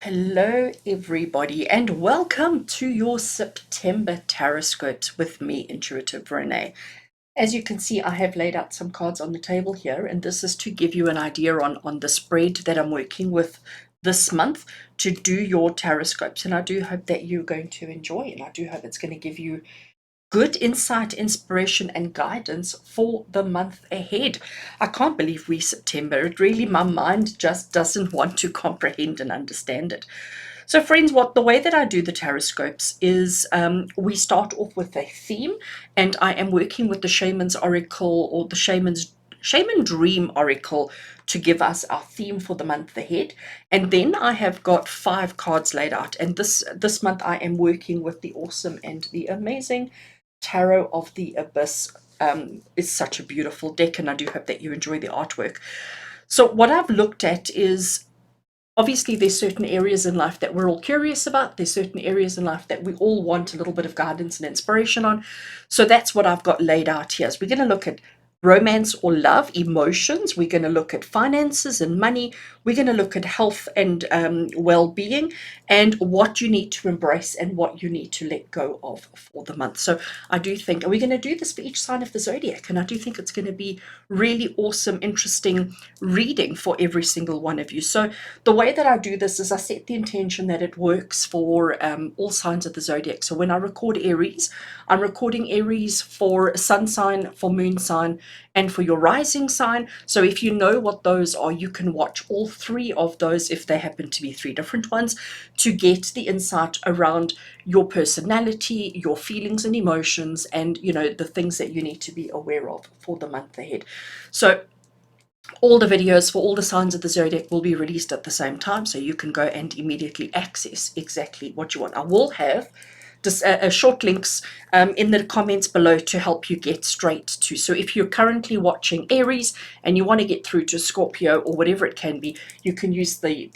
Hello, everybody, and welcome to your September TarotScopes with me, Intuitive Rene. As you can see, I have laid out some cards on the table here, and this is to give you an idea on the spread that I'm working with this month to do your TarotScopes. And I do hope that you're going to enjoy, and I do hope it's going to give you good insight, inspiration, and guidance for the month ahead. I can't believe we're September. It really, my mind just doesn't want to comprehend and understand it. So, friends, what the way that I do the taroscopes is we start off with a theme, and I am working with the Shaman's Oracle or the Shaman Dream Oracle to give us our theme for the month ahead. And then I have got 5 cards laid out, and this month I am working with the awesome and the amazing Tarot of the Abyss. Is such a beautiful deck, and I do hope that you enjoy the artwork. So, what I've looked at is obviously there's certain areas in life that we're all curious about. There's certain areas in life that we all want a little bit of guidance and inspiration on. So, that's what I've got laid out here. So, we're going to look at romance or love, emotions. We're going to look at finances and money. We're going to look at health and well-being, and what you need to embrace and what you need to let go of for the month. So I do think, and we're going to do this for each sign of the zodiac, and I do think it's going to be really awesome, interesting reading for every single one of you. So the way that I do this is I set the intention that it works for all signs of the zodiac. So when I record Aries, I'm recording Aries for sun sign, for moon sign, and for your rising sign. So if you know what those are, you can watch all 3 of those if they happen to be 3 different ones to get the insight around your personality, your feelings and emotions, and the things that you need to be aware of for the month ahead. So all the videos for all the signs of the zodiac will be released at the same time, so you can go and immediately access exactly what you want. I will have just short links in the comments below to help you get straight to. So if you're currently watching Aries and you want to get through to Scorpio or whatever it can be, you can use the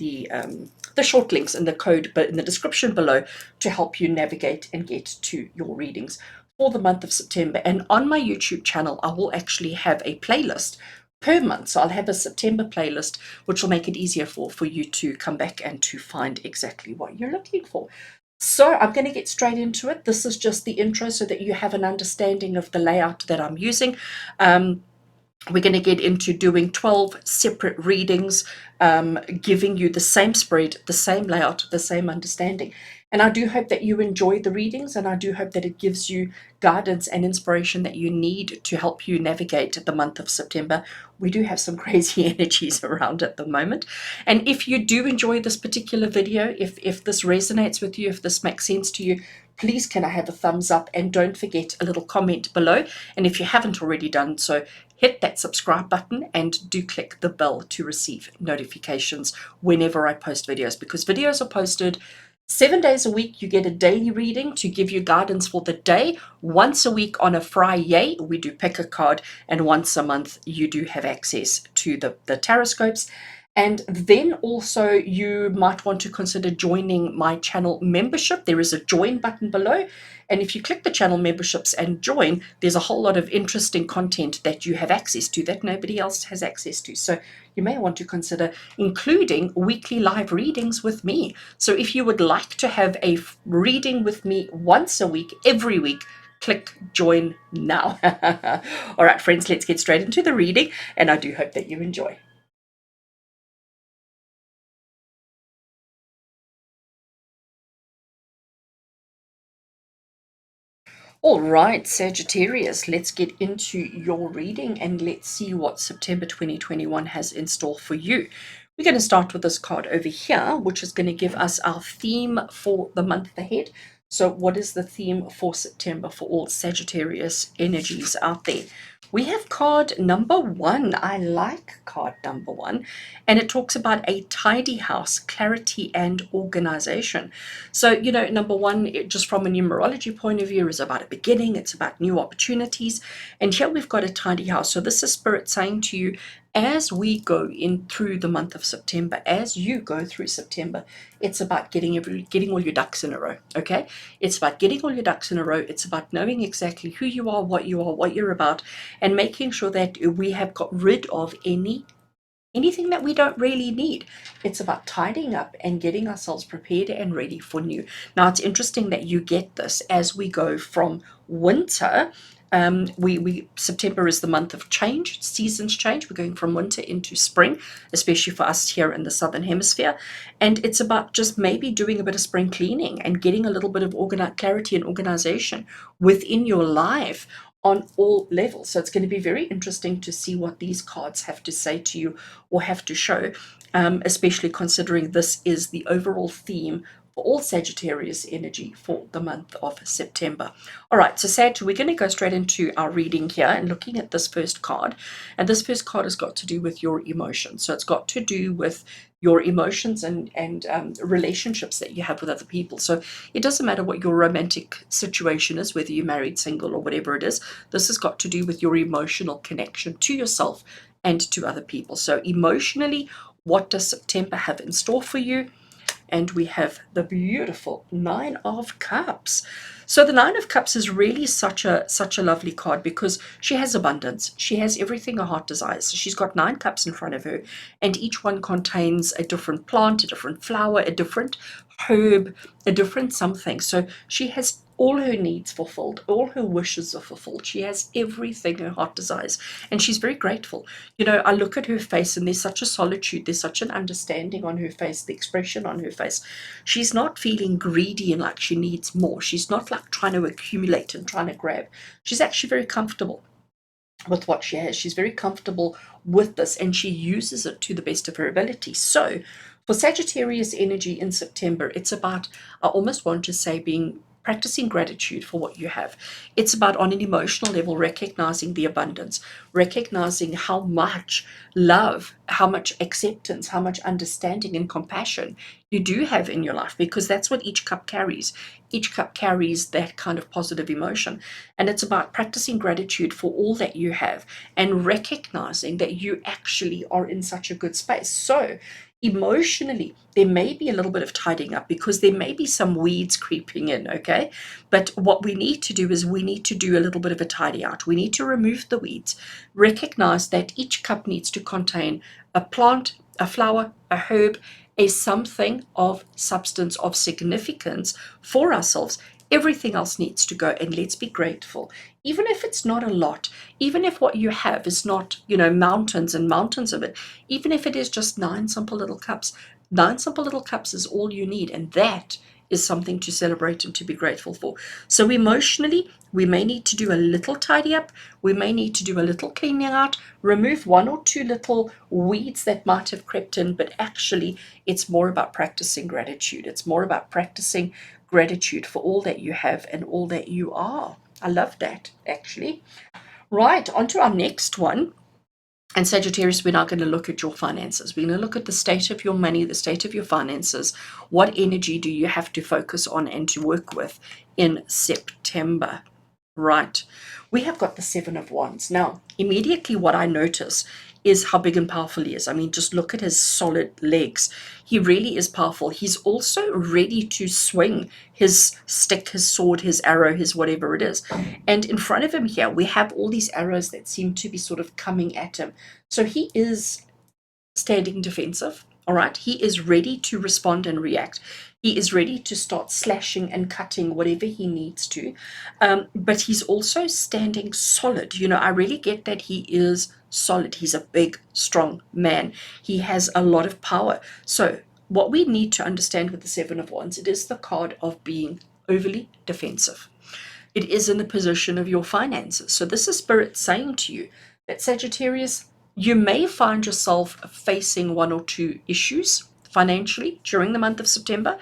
short links in the code but in the description below to help you navigate and get to your readings for the month of September. And on my YouTube channel, I will actually have a playlist per month. So I'll have a September playlist, which will make it easier for you to come back and to find exactly what you're looking for. So I'm going to get straight into it. This is just the intro so that you have an understanding of the layout that I'm using. We're going to get into doing 12 separate readings, giving you the same spread, the same layout, the same understanding. And I do hope that you enjoy the readings, and I do hope that it gives you guidance and inspiration that you need to help you navigate the month of September. We do have some crazy energies around at the moment. And if you do enjoy this particular video, if this resonates with you, if this makes sense to you, please can I have a thumbs up, and don't forget a little comment below. And if you haven't already done so, hit that subscribe button and do click the bell to receive notifications whenever I post videos, because videos are posted 7 days a week. You get a daily reading to give you guidance for the day. Once a week on a Friday, we do pick a card, and once a month, you do have access to the taroscopes. And then also you might want to consider joining my channel membership. There is a join button below. And if you click the channel memberships and join, there's a whole lot of interesting content that you have access to that nobody else has access to. So you may want to consider including weekly live readings with me. So if you would like to have a reading with me once a week, every week, click join now. All right, friends, let's get straight into the reading, and I do hope that you enjoy. All right, Sagittarius, let's get into your reading and let's see what September 2021 has in store for you. We're going to start with this card over here, which is going to give us our theme for the month ahead. So what is the theme for September for all Sagittarius energies out there? We have card number 1. I like card number 1. And it talks about a tidy house, clarity, and organization. So, number 1, just from a numerology point of view, is about a beginning. It's about new opportunities. And here we've got a tidy house. So this is Spirit saying to you, as we go in through the month of September, as you go through September, it's about getting all your ducks in a row, okay? It's about getting all your ducks in a row. It's about knowing exactly who you are, what you're about, and making sure that we have got rid of any anything that we don't really need. It's about tidying up and getting ourselves prepared and ready for new. Now, it's interesting that you get this as we go from winter. We September is the month of change, seasons change. We're going from winter into spring, especially for us here in the southern hemisphere. And it's about just maybe doing a bit of spring cleaning and getting a little bit of clarity and organization within your life on all levels. So it's going to be very interesting to see what these cards have to say to you or have to show, especially considering this is the overall theme for all Sagittarius energy for the month of September. All right, so Sag, we're going to go straight into our reading here and looking at this first card. And this first card has got to do with your emotions. So it's got to do with your emotions and relationships that you have with other people. So it doesn't matter what your romantic situation is, whether you're married, single, or whatever it is. This has got to do with your emotional connection to yourself and to other people. So emotionally, what does September have in store for you? And we have the beautiful Nine of Cups. So the Nine of Cups is really such a lovely card because she has abundance. She has everything her heart desires. So she's got 9 cups in front of her, and each one contains a different plant, a different flower, a different herb, a different something. So she has all her needs fulfilled, all her wishes are fulfilled. She has everything her heart desires, and she's very grateful. You know, I look at her face and there's such a solitude, there's such an understanding on her face, the expression on her face. She's not feeling greedy and like she needs more. She's not like trying to accumulate and trying to grab. She's actually very comfortable with what she has. She's very comfortable with this, and she uses it to the best of her ability. So for Sagittarius energy in September, it's about, I almost want to say, practicing gratitude for what you have. It's about, on an emotional level, recognizing the abundance, recognizing how much love, how much acceptance, how much understanding and compassion you do have in your life, because that's what each cup carries. Each cup carries that kind of positive emotion. And it's about practicing gratitude for all that you have and recognizing that you actually are in such a good space. So emotionally, there may be a little bit of tidying up because there may be some weeds creeping in, okay? But what we need to do is we need to do a little bit of a tidy out. We need to remove the weeds, recognize that each cup needs to contain a plant, a flower, a herb, a something of substance, of significance for ourselves. Everything else needs to go, and let's be grateful. Even if it's not a lot, even if what you have is not, mountains and mountains of it, even if it is just 9 simple little cups, 9 simple little cups is all you need, and that is something to celebrate and to be grateful for. So emotionally, we may need to do a little tidy up, we may need to do a little cleaning out, remove 1 or 2 little weeds that might have crept in, but actually it's more about practicing gratitude. It's more about practicing gratitude for all that you have and all that you are. I love that, actually. Right, on to our next one. And Sagittarius, we're now going to look at your finances. We're going to look at the state of your money, the state of your finances. What energy do you have to focus on and to work with in September? Right. We have got the Seven of Wands. Now, immediately what I notice is how big and powerful he is. I mean, just look at his solid legs. He really is powerful. He's also ready to swing his stick, his sword, his arrow, his whatever it is. And in front of him here, we have all these arrows that seem to be sort of coming at him. So he is standing defensive. All right. He is ready to respond and react. He is ready to start slashing and cutting whatever he needs to. But he's also standing solid. I really get that he is solid. He's a big, strong man. He has a lot of power. So what we need to understand with the Seven of Wands, it is the card of being overly defensive. It is in the position of your finances. So this is Spirit saying to you that, Sagittarius, you may find yourself facing 1 or 2 issues financially during the month of September.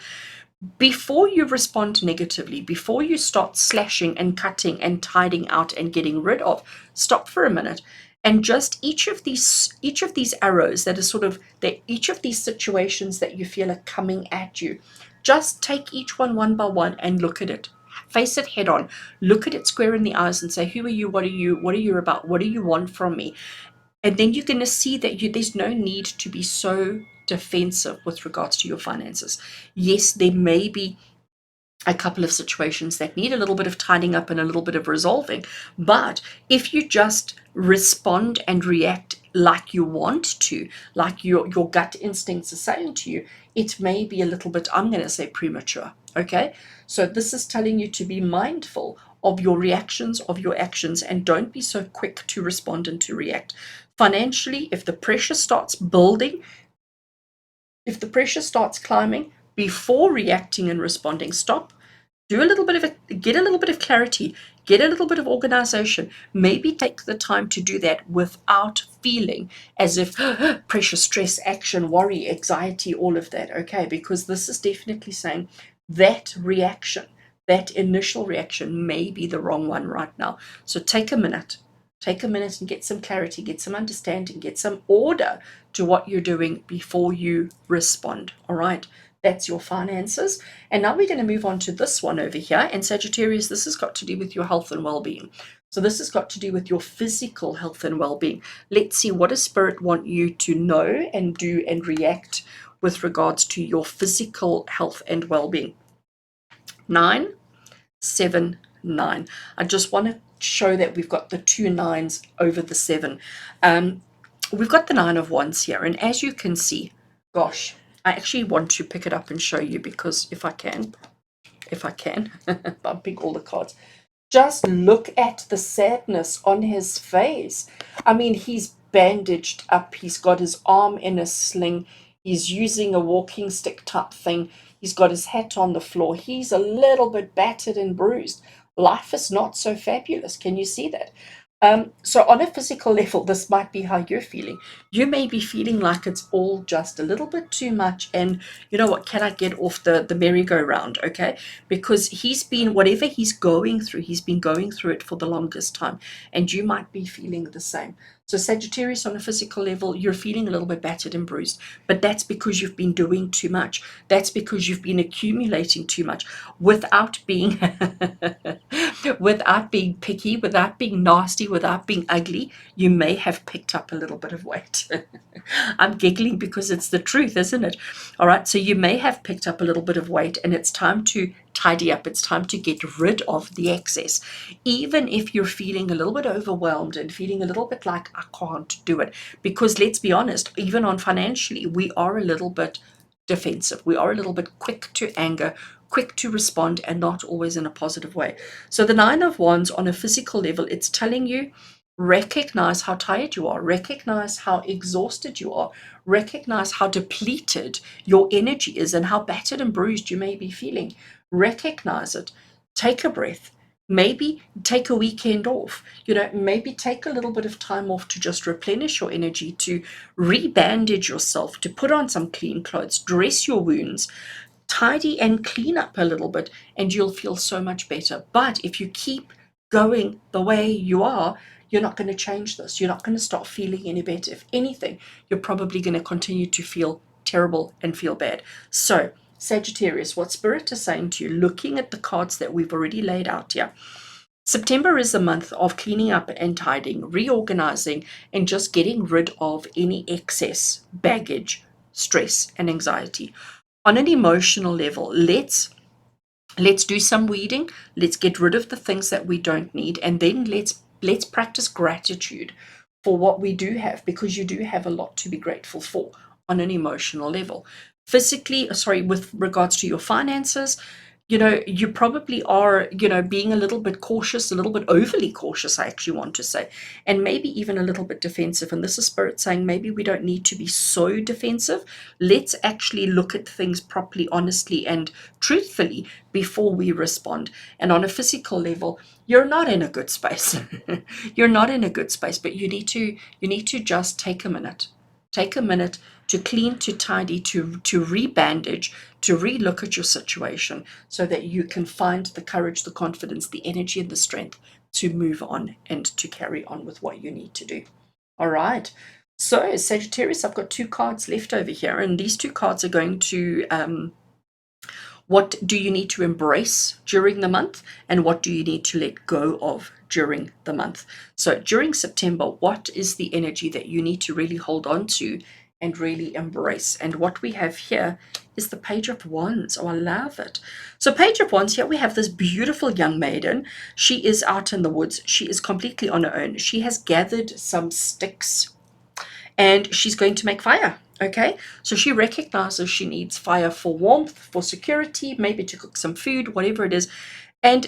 Before you respond negatively, before you start slashing and cutting and tidying out and getting rid of, stop for a minute and just each of these arrows that are sort of each of these situations that you feel are coming at you, just take each one by one and look at it. Face it head on. Look at it square in the eyes and say, who are you? What are you? What are you about? What do you want from me? And then you're going to see that there's no need to be so defensive with regards to your finances. Yes, there may be a couple of situations that need a little bit of tidying up and a little bit of resolving. But if you just respond and react like you want to, like your gut instincts are saying to you, it may be a little bit, I'm going to say, premature. Okay, so this is telling you to be mindful of your reactions, of your actions, and don't be so quick to respond and to react. Financially, if the pressure starts building, if the pressure starts climbing, before reacting and responding, stop. Do a little bit of get a little bit of clarity, get a little bit of organization. Maybe take the time to do that without feeling as if pressure, stress, action, worry, anxiety, all of that. Okay, because this is definitely saying that reaction, that initial reaction may be the wrong one right now. So take a minute. Take a minute and get some clarity, get some understanding, get some order to what you're doing before you respond. All right, that's your finances. And now we're going to move on to this one over here. And Sagittarius, this has got to do with your health and well-being. So this has got to do with your physical health and well-being. Let's see, what does Spirit want you to know and do and react with regards to your physical health and well-being. 9, 7, 9. I just want to show that we've got the 2 9s over the 7. We've got the 9 of Wands here, and as you can see, gosh, I actually want to pick it up and show you, because if I can, bumping all the cards. Just look at the sadness on his face. I mean, he's bandaged up. He's got his arm in a sling. He's using a walking stick type thing. He's got his hat on the floor. He's a little bit battered and bruised. Life is not so fabulous. Can you see that? So on a physical level, this might be how you're feeling. You may be feeling like it's all just a little bit too much, and you know what, can I get off the merry-go-round, okay? Because he's been, whatever he's going through, he's been going through it for the longest time, and you might be feeling the same. So Sagittarius, on a physical level, you're feeling a little bit battered and bruised, but that's because you've been doing too much. That's because you've been accumulating too much without being without being picky, without being nasty, without being ugly. You may have picked up a little bit of weight. I'm giggling because it's the truth, isn't it? All right, so you may have picked up a little bit of weight, and it's time to tidy up. It's time to get rid of the excess. Even if you're feeling a little bit overwhelmed and feeling a little bit like, I can't do it. Because let's be honest, even on financially, we are a little bit defensive. We are a little bit quick to anger, quick to respond, and not always in a positive way. So the 9 of Wands, on a physical level, it's telling you, recognize how tired you are, recognize how exhausted you are, recognize how depleted your energy is and how battered and bruised you may be feeling. Recognize it. Take a breath. Maybe take a weekend off. Maybe take a little bit of time off to just replenish your energy, to rebandage yourself, to put on some clean clothes, dress your wounds, tidy and clean up a little bit, and you'll feel so much better. But if you keep going the way you are, you're not going to change this. You're not going to start feeling any better. If anything, you're probably going to continue to feel terrible and feel bad. So Sagittarius, what Spirit is saying to you, looking at the cards that we've already laid out here, September is a month of cleaning up and tidying, reorganizing, and just getting rid of any excess baggage, stress, and anxiety. On an emotional level, let's do some weeding. Let's get rid of the things that we don't need, and then let's practice gratitude for what we do have, because you do have a lot to be grateful for on an emotional level. Physically, sorry, with regards to your finances, you probably are, being a little bit cautious, a little bit overly cautious, I actually want to say, and maybe even a little bit defensive. And this is Spirit saying maybe we don't need to be so defensive. Let's actually look at things properly, honestly, and truthfully before we respond. And on a physical level, you're not in a good space. You're not in a good space, but you need to just take a minute. Take a minute to clean, to tidy, to rebandage, to relook at your situation, so that you can find the courage, the confidence, the energy, and the strength to move on and to carry on with what you need to do. All right. So Sagittarius, I've got 2 cards left over here, and these 2 cards are going to what do you need to embrace during the month, and what do you need to let go of during the month? So during September, what is the energy that you need to really hold on to and really embrace? And what we have here is the Page of Wands. Oh, I love it. So Page of Wands, here we have this beautiful young maiden. She is out in the woods. She is completely on her own. She has gathered some sticks. and she's going to make fire. Okay, so she recognizes she needs fire for warmth, for security, maybe to cook some food, whatever it is. And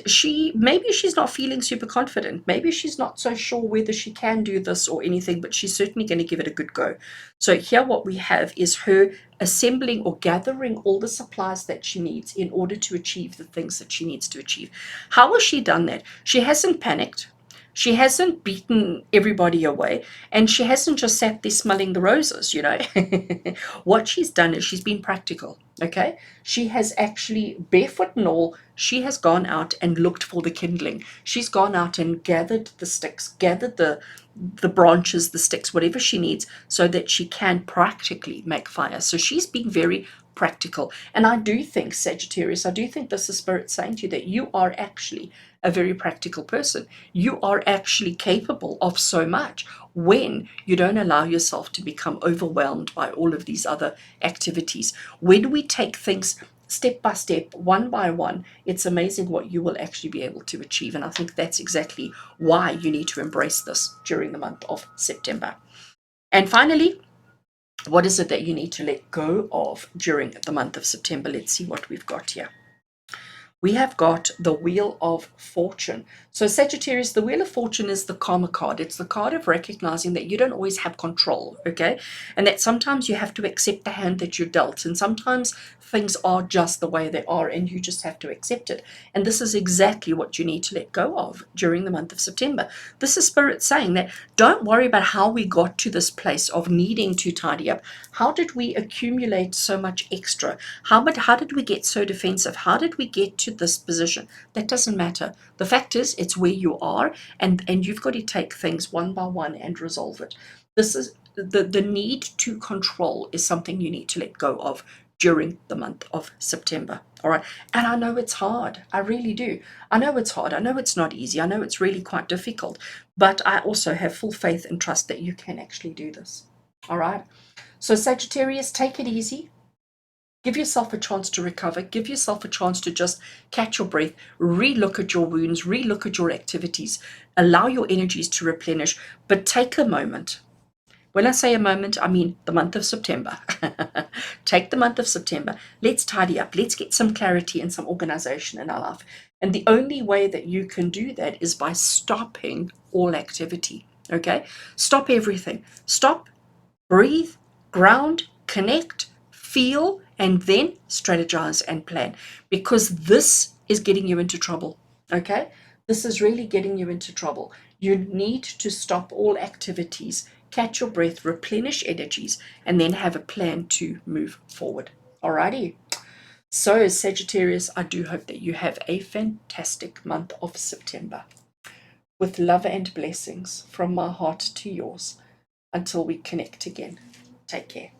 maybe she's not feeling super confident. Maybe she's not so sure whether she can do this or anything, but she's certainly going to give it a good go. So here what we have is her assembling or gathering all the supplies that she needs in order to achieve the things that she needs to achieve. How has she done that? She hasn't panicked. She hasn't beaten everybody away, and she hasn't just sat there smelling the roses, you know. What she's done is she's been practical, okay? She has actually, barefoot and all, she has gone out and looked for the kindling. She's gone out and gathered the sticks, gathered the branches, the sticks, whatever she needs, so that she can practically make fire. So she's being very practical. And I do think, Sagittarius, I do think this is Spirit saying to you that you are actually a very practical person. You are actually capable of so much when you don't allow yourself to become overwhelmed by all of these other activities. When we take things step by step, one by one, it's amazing what you will actually be able to achieve. And I think that's exactly why you need to embrace this during the month of September. And finally, what is it that you need to let go of during the month of September? Let's see what we've got here. We have got the Wheel of Fortune. So Sagittarius, the Wheel of Fortune is the karma card. It's the card of recognizing that you don't always have control, okay? And that sometimes you have to accept the hand that you're dealt. And sometimes things are just the way they are and you just have to accept it. And this is exactly what you need to let go of during the month of September. This is Spirit saying that don't worry about how we got to this place of needing to tidy up. How did we accumulate so much extra? How did we get so defensive? How did we get to this position? That doesn't matter. The fact is, it's where you are, and you've got to take things one by one and resolve it. This is the need to control is something you need to let go of during the month of September. All right. And I know it's hard. I really do. I know it's hard. I know it's not easy. I know it's really quite difficult. But I also have full faith and trust that you can actually do this. All right. So Sagittarius, take it easy. Give yourself a chance to recover. Give yourself a chance to just catch your breath, re-look at your wounds, re-look at your activities, allow your energies to replenish, but take a moment. When I say a moment, I mean the month of September. Take the month of September. Let's tidy up. Let's get some clarity and some organization in our life. And the only way that you can do that is by stopping all activity. Okay? Stop everything. Stop, breathe, ground, connect, feel, and then strategize and plan, because this is getting you into trouble. Okay, this is really getting you into trouble. You need to stop all activities, catch your breath, replenish energies, and then have a plan to move forward. Alrighty. So Sagittarius, I do hope that you have a fantastic month of September. With love and blessings from my heart to yours. Until we connect again, take care.